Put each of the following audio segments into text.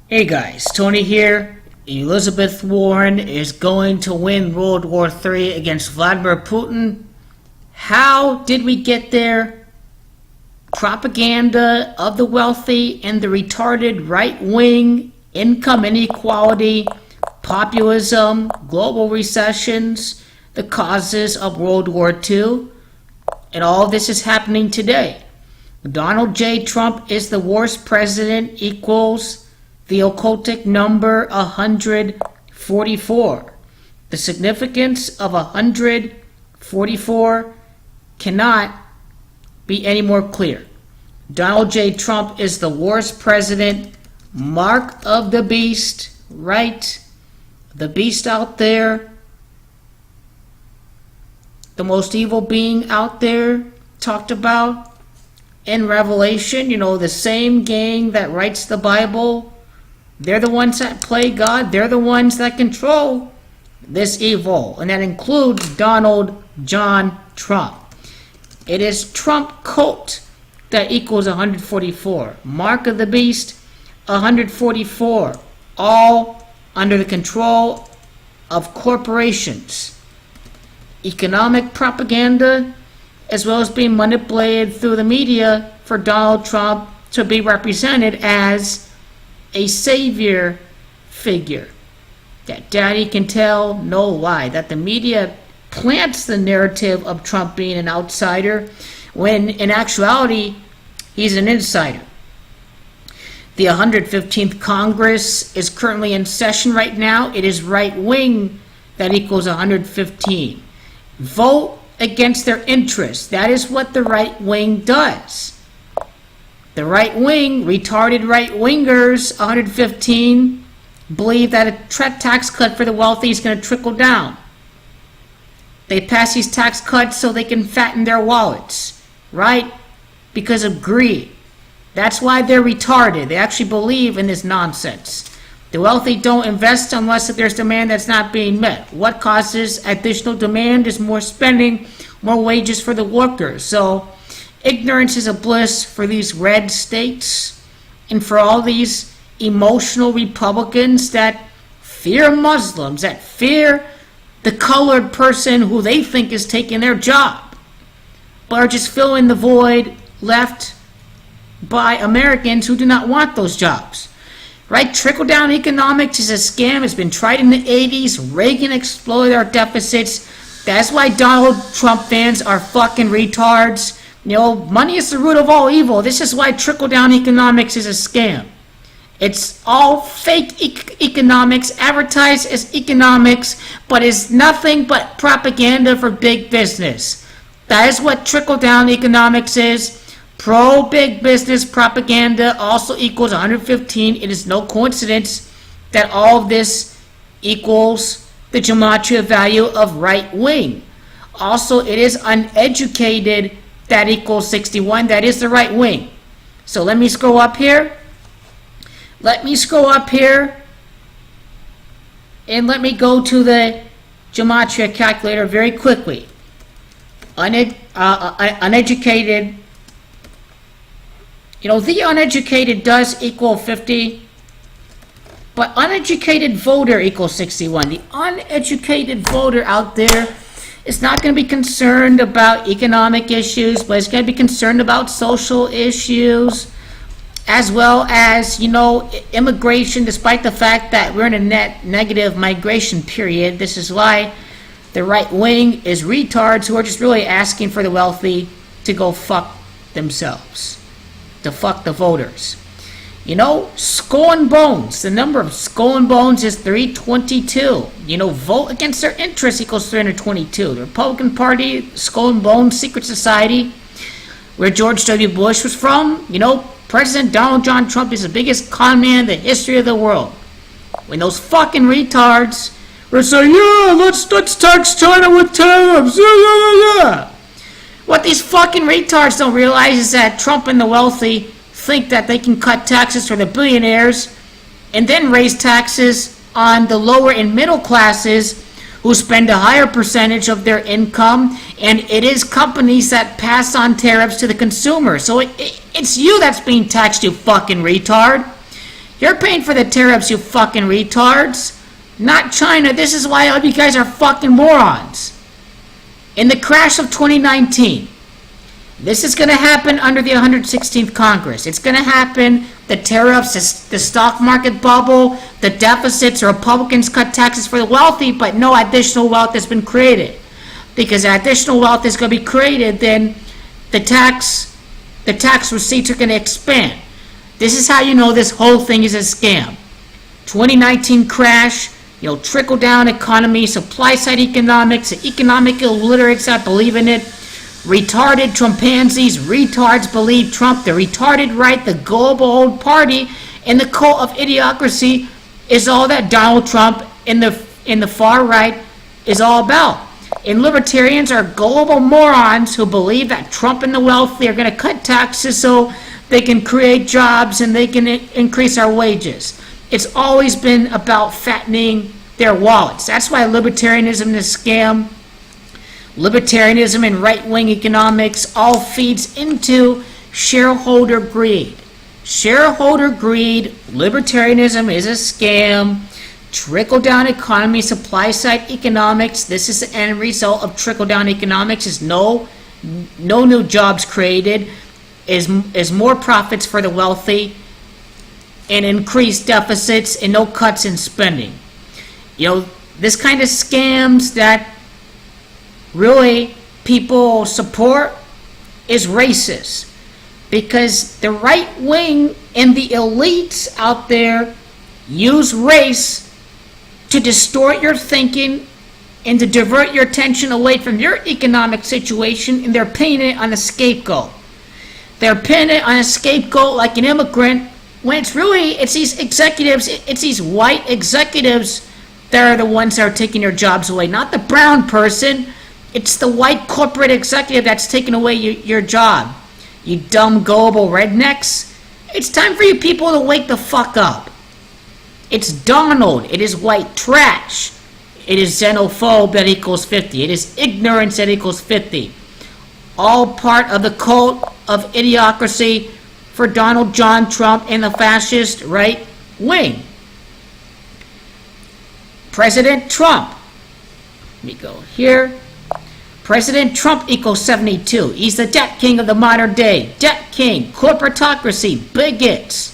Hey guys, Tony here. Elizabeth Warren is going to win World War III against Vladimir Putin. How did we get there? Propaganda of the wealthy and the retarded right wing, income inequality, populism, global recessions, the causes of World War II. And all this is happening today. Donald J. Trump is the worst president equals the occultic number 144. The significance of 144 cannot be any more clear. Donald J. Trump is the worst president, mark of the beast, right? The beast out there, the most evil being out there, talked about in Revelation. You know, the same gang that writes the Bible. They're the ones that play God. They're the ones that control this evil. And that includes Donald John Trump. It is Trump cult that equals 144. Mark of the beast, 144. All under the control of corporations. Economic propaganda, as well as being manipulated through the media for Donald Trump to be represented as a savior figure. That daddy can tell no lie. That the media plants the narrative of Trump being an outsider when in actuality he's an insider. The 115th Congress is currently in session right now. It is right wing that equals 115. Vote against their interests. That is what the right wing does. The right wing, retarded right wingers, 115, believe that a tax cut for the wealthy is going to trickle down. They pass these tax cuts so they can fatten their wallets, right? Because of greed. That's why they're retarded. They actually believe in this nonsense. The wealthy don't invest unless there's demand that's not being met. What causes additional demand is more spending, more wages for the workers. So ignorance is a bliss for these red states and for all these emotional Republicans that fear Muslims, that fear the colored person who they think is taking their job, but are just filling the void left by Americans who do not want those jobs. Right? Trickle-down economics is a scam. It's been tried in the 80s. Reagan exploited our deficits. That's why Donald Trump fans are fucking retards. You know, money is the root of all evil. This is why trickle-down economics is a scam. It's all fake economics, advertised as economics, but is nothing but propaganda for big business. That is what trickle-down economics is. Pro-big business propaganda also equals 115. It is no coincidence that all of this equals the gematria value of right wing. Also, it is uneducated that equals 61. That is the right wing. So let me scroll up here. And let me go to the gematria calculator very quickly. Uneducated. You know, the uneducated does equal 50, but uneducated voter equals 61. The uneducated voter out there is not going to be concerned about economic issues, but it's going to be concerned about social issues, as well as, you know, immigration, despite the fact that we're in a net negative migration period. This is why the right wing is retards who are just really asking for the wealthy to go fuck themselves. To fuck the voters. You know, skull and bones. The number of skull and bones is 322. You know, vote against their interests equals 322. The Republican Party, skull and bones, secret society, where George W. Bush was from. You know, President Donald John Trump is the biggest con man in the history of the world. When those fucking retards were saying, yeah, let's tax China with tariffs. Yeah. What these fucking retards don't realize is that Trump and the wealthy think that they can cut taxes for the billionaires and then raise taxes on the lower and middle classes who spend a higher percentage of their income, and it is companies that pass on tariffs to the consumer. So it's you that's being taxed, you fucking retard. You're paying for the tariffs, you fucking retards. Not China. This is why all you guys are fucking morons. In the crash of 2019, this is going to happen under the 116th Congress. It's going to happen. The tariffs, the stock market bubble, the deficits, Republicans cut taxes for the wealthy, but no additional wealth has been created. Because additional wealth is going to be created, then the tax receipts are going to expand. This is how you know this whole thing is a scam. 2019 crash, trickle-down economy, supply-side economics, economic illiterates that believe in it, retarded Trumpansies, retards believe Trump, the retarded right, the global old party, and the cult of idiocracy is all that Donald Trump in the far right is all about. And libertarians are global morons who believe that Trump and the wealthy are going to cut taxes so they can create jobs and they can increase our wages. It's always been about fattening their wallets. That's why libertarianism is a scam. Libertarianism and right-wing economics all feeds into shareholder greed. Shareholder greed, libertarianism is a scam. Trickle-down economy, supply-side economics, this is the end result of trickle-down economics, is no new jobs created, is more profits for the wealthy, and increased deficits and no cuts in spending. This kind of scams that really people support is racist, because the right wing and the elites out there use race to distort your thinking and to divert your attention away from your economic situation, and they're pinning it on a scapegoat. They're pinning it on a scapegoat like an immigrant, when it's these executives, it's these white executives that are the ones that are taking your jobs away, not the brown person. It's the white corporate executive that's taking away your job. You dumb global rednecks. It's time for you people to wake the fuck up. It's Donald. It is white trash. It is xenophobe that equals 50. It is ignorance that equals 50. All part of the cult of idiocracy for Donald John Trump and the fascist right wing. President Trump. Let me go here. President Trump equals 72. He's the debt king of the modern day. Debt king, corporatocracy, bigots.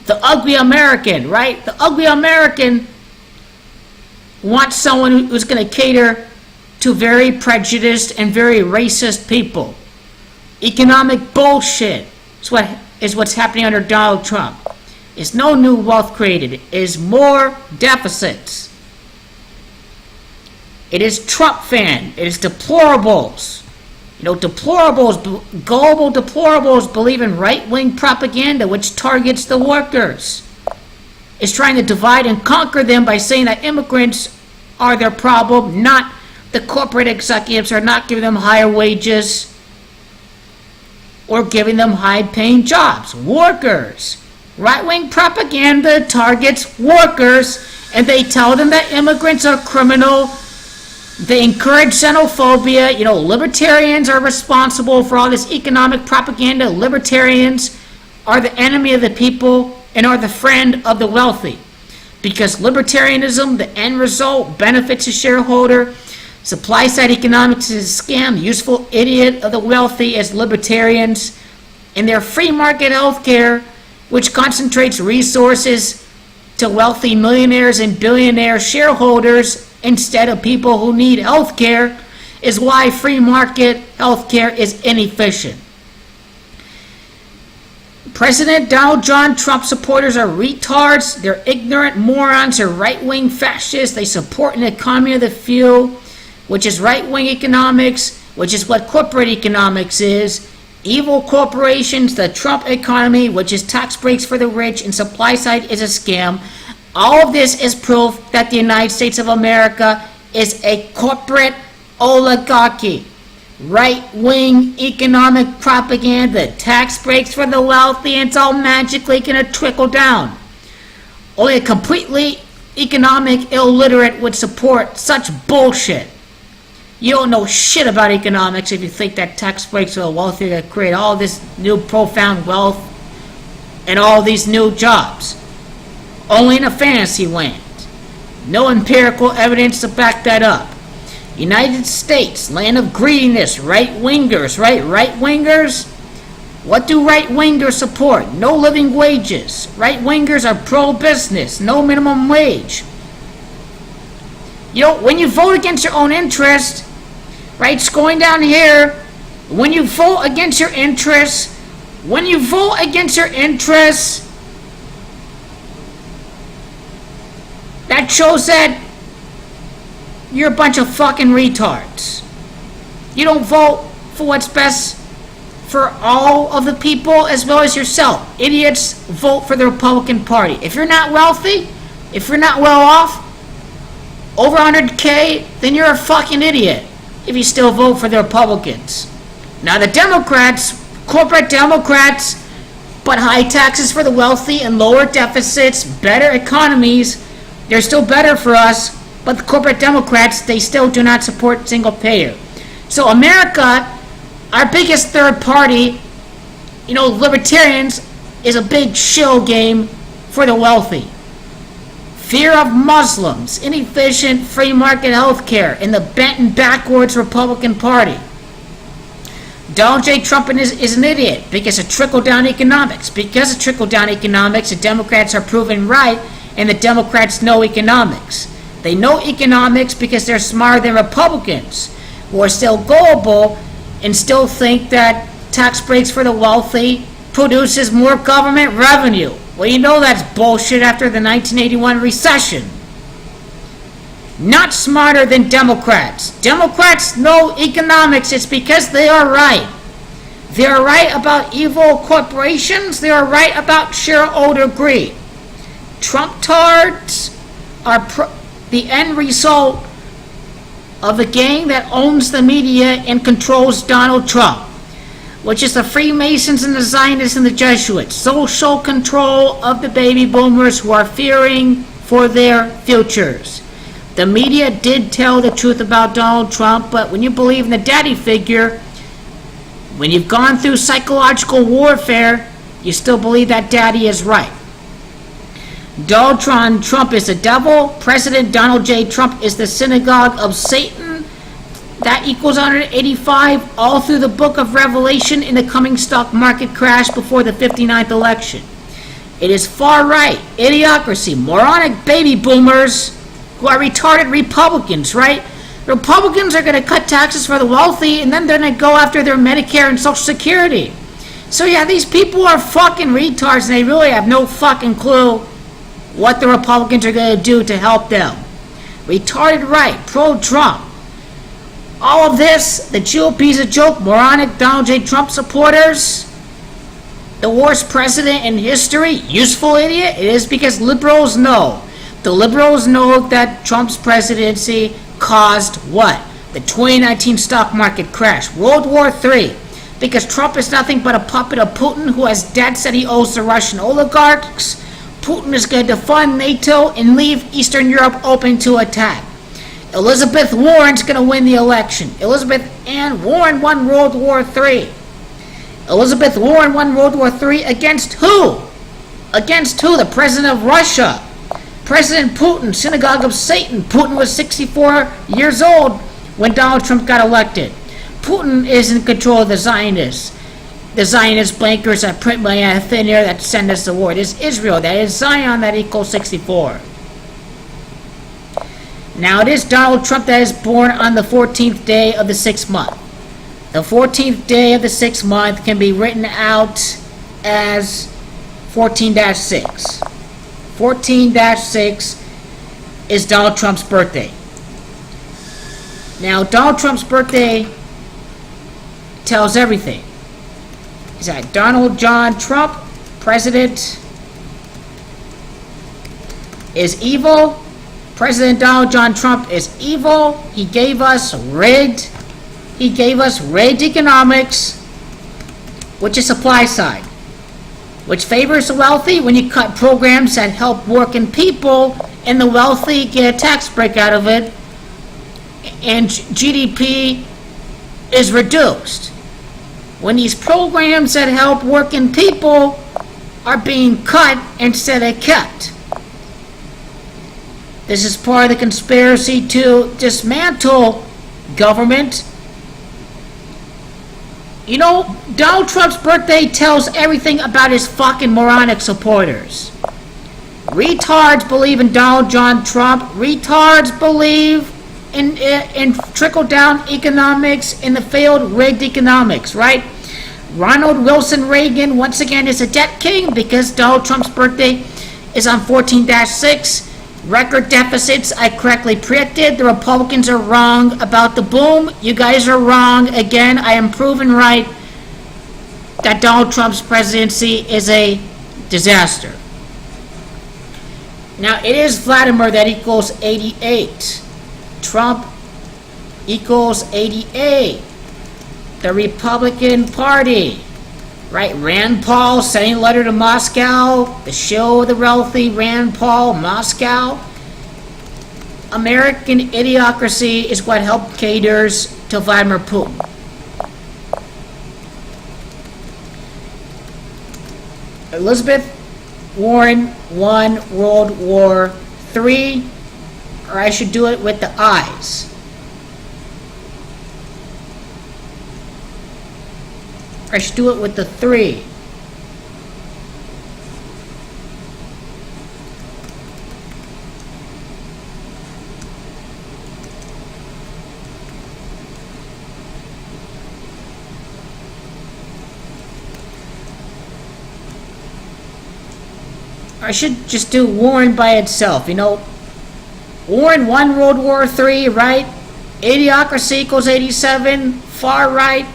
The ugly American, right? The ugly American wants someone who's going to cater to very prejudiced and very racist people. Economic bullshit is what's happening under Donald Trump. It's no new wealth created. It is more deficits. It is Trump fan. It is deplorables. Deplorables, global deplorables believe in right-wing propaganda which targets the workers. It's trying to divide and conquer them by saying that immigrants are their problem, not the corporate executives are not giving them higher wages or giving them high-paying jobs. Workers. Right-wing propaganda targets workers, and they tell them that immigrants are criminal. They encourage xenophobia. Libertarians are responsible for all this economic propaganda. Libertarians are the enemy of the people and are the friend of the wealthy. Because libertarianism, the end result, benefits the shareholder. Supply-side economics is a scam. Useful idiot of the wealthy as libertarians. And their free market healthcare, which concentrates resources to wealthy millionaires and billionaire shareholders instead of people who need health care, is why free market health care is inefficient. President Donald John Trump supporters are retards. They're ignorant morons. They're right-wing fascists. They support an economy of the few, which is right-wing economics, which is what corporate economics is. Evil corporations, the Trump economy, which is tax breaks for the rich, and supply side is a scam. All of this is proof that the United States of America is a corporate oligarchy. Right-wing economic propaganda, tax breaks for the wealthy, and it's all magically going to trickle down. Only a completely economic illiterate would support such bullshit. You don't know shit about economics if you think that tax breaks for the wealthy are going to create all this new profound wealth and all these new jobs. only in a fantasy land. No empirical evidence to back that up. United States, land of greediness, right-wingers, right? Right-wingers? What do right-wingers support? No living wages. Right-wingers are pro-business, no minimum wage. You know, when you vote against your own interest, right, it's going down here, when you vote against your interests, that shows that you're a bunch of fucking retards. You don't vote for what's best for all of the people as well as yourself. Idiots vote for the Republican Party. If you're not wealthy, if you're not well off, over 100K, then you're a fucking idiot if you still vote for the Republicans. Now the Democrats, corporate Democrats, but high taxes for the wealthy and lower deficits, better economies, they're still better for us, but the corporate Democrats, they still do not support single payer. So America, our biggest third party, libertarians, is a big shill game for the wealthy. Fear of Muslims, inefficient free market healthcare, and the bent and backwards Republican Party. Donald J. Trump is an idiot because of trickle-down economics. Because of trickle-down economics, the Democrats are proven right, and the Democrats know economics. They know economics because they're smarter than Republicans, who are still gullible and still think that tax breaks for the wealthy produces more government revenue. Well, you know that's bullshit after the 1981 recession. Not smarter than Democrats. Democrats know economics. It's because they are right. They are right about evil corporations. They are right about shareholder greed. Trump-tards are the end result of the gang that owns the media and controls Donald Trump, which is the Freemasons and the Zionists and the Jesuits. Social control of the baby boomers who are fearing for their futures. The media did tell the truth about Donald Trump, but when you believe in the daddy figure, when you've gone through psychological warfare, you still believe that daddy is right. Donald Trump is the devil. President Donald J. Trump is the synagogue of Satan. That equals 185 all through the book of Revelation in the coming stock market crash before the 59th election. It is far right, idiocracy, moronic baby boomers who are retarded Republicans, right? Republicans are going to cut taxes for the wealthy and then they're going to go after their Medicare and Social Security. So yeah, these people are fucking retards and they really have no fucking clue what the Republicans are going to do to help them. Retarded right, pro-Trump. All of this, the GOP's a joke, moronic Donald J. Trump supporters, the worst president in history, useful idiot. It is because liberals know. The liberals know that Trump's presidency caused what? The 2019 stock market crash, World War III. Because Trump is nothing but a puppet of Putin who has debts that he owes the Russian oligarchs. Putin is going to defund NATO and leave Eastern Europe open to attack. Elizabeth Warren's going to win the election. Elizabeth Ann Warren won World War III. Elizabeth Warren won World War III against who? Against who? The president of Russia. President Putin, synagogue of Satan. Putin was 64 years old when Donald Trump got elected. Putin is in control of the Zionists. The Zionist bankers that print money out of thin air that send us the war. It is Israel, that is Zion, that equals 64. Now it is Donald Trump that is born on the 14th day of the 6th month. The 14th day of the 6th month can be written out as 14-6. 14-6 is Donald Trump's birthday. Now Donald Trump's birthday tells everything. Is that Donald John Trump, president, is evil. President Donald John Trump is evil. He gave us rigged economics, which is supply side, which favors the wealthy when you cut programs that help working people and the wealthy get a tax break out of it, and GDP is reduced. When these programs that help working people are being cut instead of kept. This is part of the conspiracy to dismantle government. You know, Donald Trump's birthday tells everything about his fucking moronic supporters. Retards believe in Donald John Trump. Retards believe in trickle-down economics, in the failed rigged economics, right? Ronald Wilson Reagan, once again, is a debt king because Donald Trump's birthday is on 14-6. Record deficits, I correctly predicted. The Republicans are wrong about the boom. You guys are wrong. Again, I am proven right that Donald Trump's presidency is a disaster. Now, it is Vladimir that equals 88. Trump equals 88. The Republican Party, right? Rand Paul sending a letter to Moscow. The show of the wealthy, Rand Paul, Moscow. American idiocracy is what helped caters to Vladimir Putin. Elizabeth Warren won World War III, or I should do it with the I's. I should do it with the 3. I should just do Warren by itself. You know, Warren won World War III, right? Idiocracy equals 87, far right.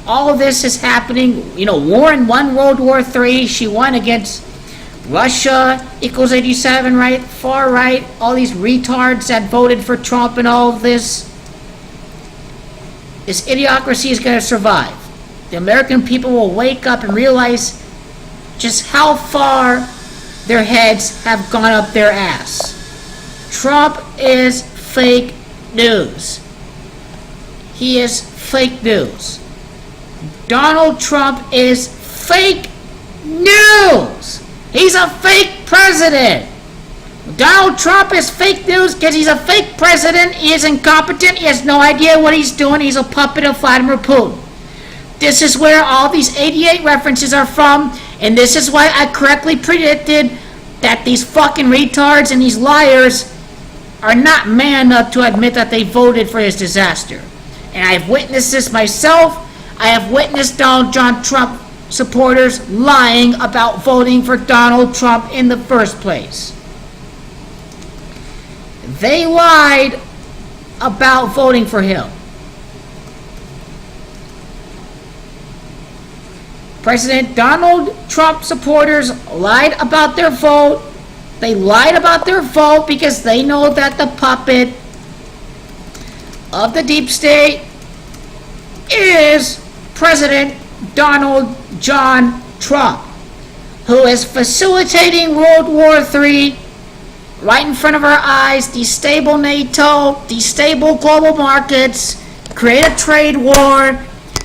All of this is happening. You know, Warren won World War III. She won against Russia equals 87, right? Far right. All these retards that voted for Trump and all of this. This idiocracy is going to survive. The American people will wake up and realize just how far their heads have gone up their ass. Trump is fake news. He is fake news. Donald Trump is fake news. He's a fake president. Donald Trump is fake news because he's a fake president. He is incompetent. He has no idea what he's doing. He's a puppet of Vladimir Putin. This is where all these 88 references are from, and this is why I correctly predicted that these fucking retards and these liars are not man enough to admit that they voted for his disaster. And I've witnessed this myself. I have witnessed Donald John Trump supporters lying about voting for Donald Trump in the first place. They lied about voting for him. President Donald Trump supporters lied about their vote. They lied about their vote because they know that the puppet of the deep state is President Donald John Trump, who is facilitating World War III right in front of our eyes, destabilize NATO, destabilize global markets, create a trade war,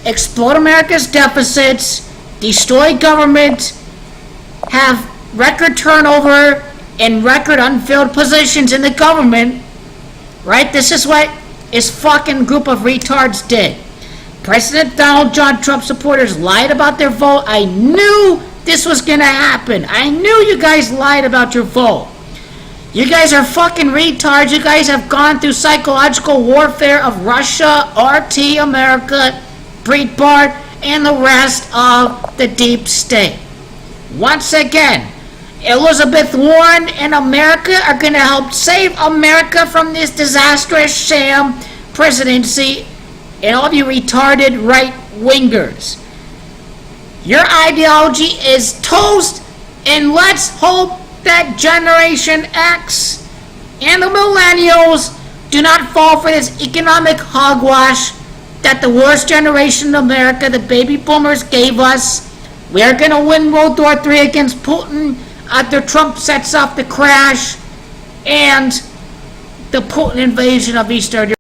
exploit America's deficits, destroy government, have record turnover and record unfilled positions in the government, right? This is what this fucking group of retards did. President Donald John Trump supporters lied about their vote. I knew this was going to happen. I knew you guys lied about your vote. You guys are fucking retards. You guys have gone through psychological warfare of Russia, RT, America, Breitbart, and the rest of the deep state. Once again, Elizabeth Warren and America are going to help save America from this disastrous sham presidency, and all of you retarded right-wingers. Your ideology is toast, and let's hope that Generation X and the millennials do not fall for this economic hogwash that the worst generation in America, the baby boomers, gave us. We are going to win World War III against Putin after Trump sets off the crash and the Putin invasion of Eastern Europe.